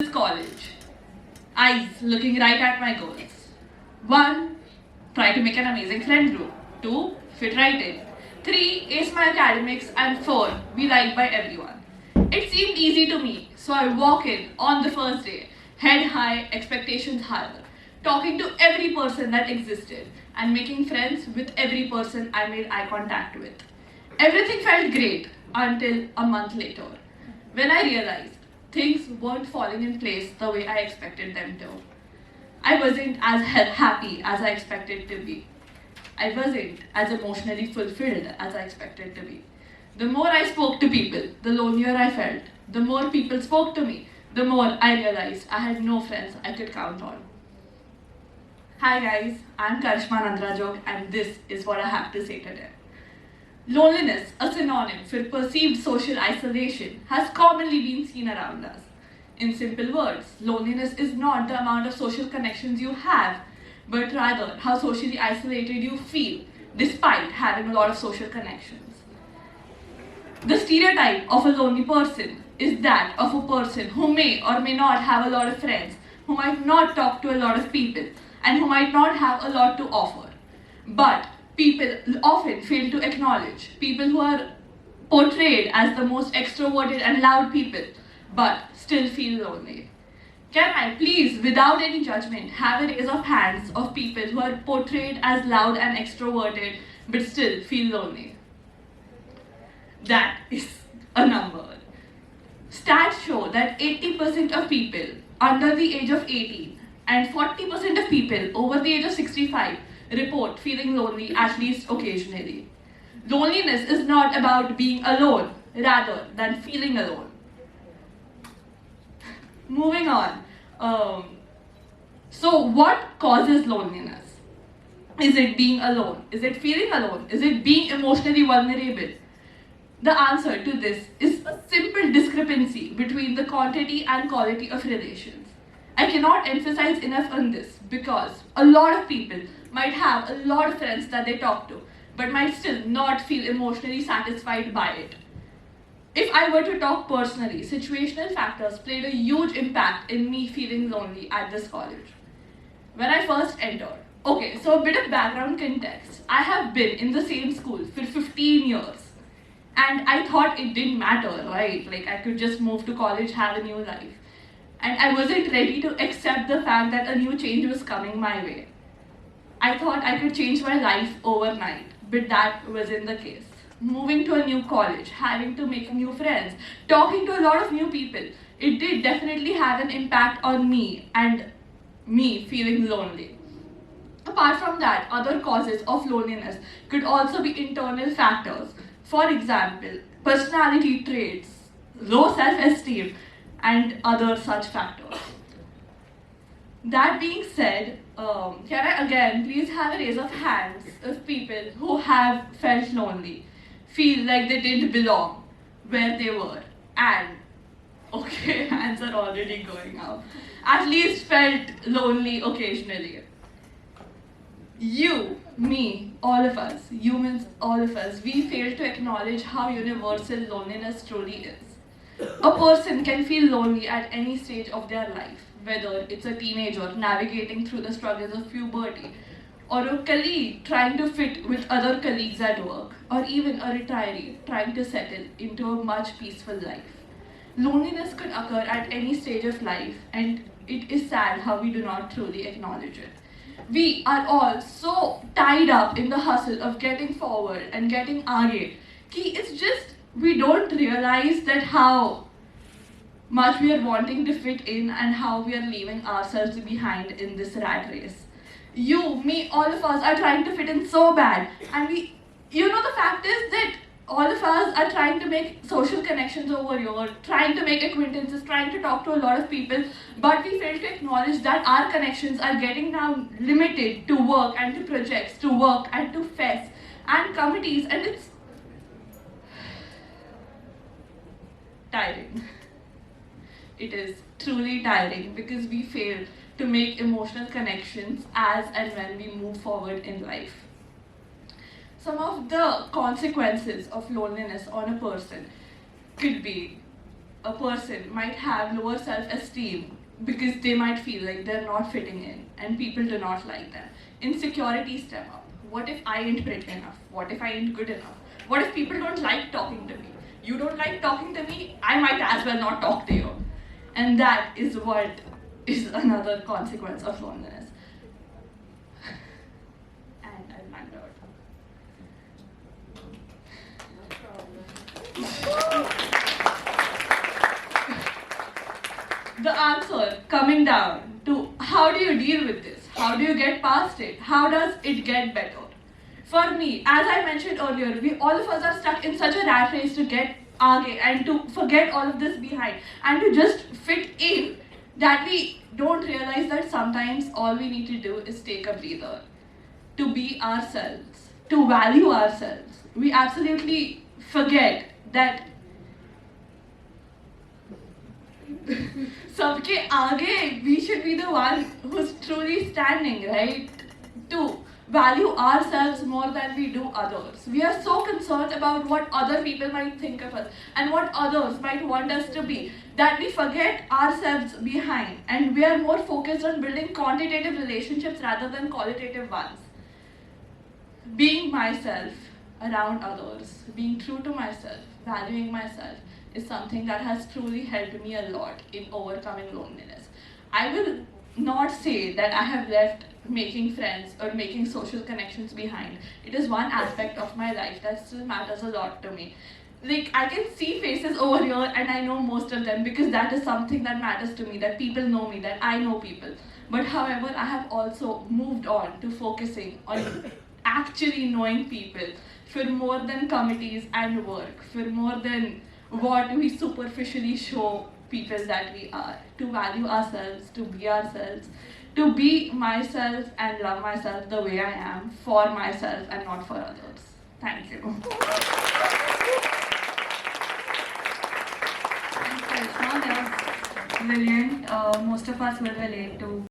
This college. Eyes looking right at my goals. 1. Try to make an amazing friend group. 2. Fit right in. 3. Ace my academics. And 4. Be liked by everyone. It seemed easy to me, so I walk in on the first day, head high, expectations higher, talking to every person that existed and making friends with every person I made eye contact with. Everything felt great until a month later, when I realized things weren't falling in place the way I expected them to. I wasn't as happy as I expected to be. I wasn't as emotionally fulfilled as I expected to be. The more I spoke to people, the lonelier I felt. The more people spoke to me, the more I realized I had no friends I could count on. Hi guys, I'm Karishma Nandrajog and this is what I have to say today. Loneliness, a synonym for perceived social isolation, has commonly been seen around us. In simple words, loneliness is not the amount of social connections you have, but rather how socially isolated you feel despite having a lot of social connections. The stereotype of a lonely person is that of a person who may or may not have a lot of friends, who might not talk to a lot of people, and who might not have a lot to offer. But people often fail to acknowledge people who are portrayed as the most extroverted and loud people, but still feel lonely. Can I please, without any judgment, have a raise of hands of people who are portrayed as loud and extroverted, but still feel lonely? That is a number. Stats show that 80% of people under the age of 18 and 40% of people over the age of 65 report feeling lonely at least occasionally. Loneliness is not about being alone rather than feeling alone. Moving on. So what causes loneliness? Is it being alone? Is it feeling alone? Is it being emotionally vulnerable? The answer to this is a simple discrepancy between the quantity and quality of relations. I cannot emphasize enough on this because a lot of people might have a lot of friends that they talk to, but might still not feel emotionally satisfied by it. If I were to talk personally, situational factors played a huge impact in me feeling lonely at this college. When I first entered, so a bit of background context. I have been in the same school for 15 years. And I thought it didn't matter, right? Like I could just move to college, have a new life. And I wasn't ready to accept the fact that a new change was coming my way. I thought I could change my life overnight, but that wasn't the case. Moving to a new college, having to make new friends, talking to a lot of new people, it did definitely have an impact on me and me feeling lonely. Apart from that, other causes of loneliness could also be internal factors. For example, personality traits, low self-esteem, and other such factors. That being said, can I again please have a raise of hands of people who have felt lonely, feel like they didn't belong where they were, and, hands are already going up, at least felt lonely occasionally. You, me, all of us, humans, all of us, we fail to acknowledge how universal loneliness truly is. A person can feel lonely at any stage of their life, whether it's a teenager navigating through the struggles of puberty, or a colleague trying to fit with other colleagues at work, or even a retiree trying to settle into a much peaceful life. Loneliness could occur at any stage of life, and it is sad how we do not truly acknowledge it. We are all so tied up in the hustle of getting forward and getting aage. It's just we don't realize that how much we are wanting to fit in and how we are leaving ourselves behind in this rat race. You, me, all of us are trying to fit in so bad. And the fact is that all of us are trying to make social connections over here, trying to make acquaintances, trying to talk to a lot of people, but we fail to acknowledge that our connections are getting now limited to work and to projects, to work and to fests and committees, and it's tiring. It is truly tiring because we fail to make emotional connections as and when we move forward in life. Some of the consequences of loneliness on a person could be a person might have lower self-esteem because they might feel like they're not fitting in and people do not like them. Insecurities step up. What if I ain't pretty enough? What if I ain't good enough? What if people don't like talking to me? You don't like talking to me, I might as well not talk to you. And that is what is another consequence of loneliness. And I'm wondered. The answer coming down to how do you deal with this? How do you get past it? How does it get better? For me, as I mentioned earlier, all of us are stuck in such a rat race to get aage and to forget all of this behind and to just fit in that we don't realize that sometimes all we need to do is take a breather, to be ourselves, to value ourselves. We absolutely forget that सबके आगे we should be the one who's truly standing, right? To value ourselves more than we do others. We are so concerned about what other people might think of us and what others might want us to be that we forget ourselves behind, and we are more focused on building quantitative relationships rather than qualitative ones. Being myself around others, being true to myself, valuing myself is something that has truly helped me a lot in overcoming loneliness. I will not say that I have left making friends or making social connections behind. It is one aspect of my life that still matters a lot to me. Like, I can see faces over here and I know most of them because that is something that matters to me, that people know me, that I know people. But however, I have also moved on to focusing on actually knowing people for more than committees and work, for more than what we superficially show people that we are, to value ourselves, to be myself and love myself the way I am, for myself and not for others. Thank you. Karishma, that was brilliant. Most of us will relate to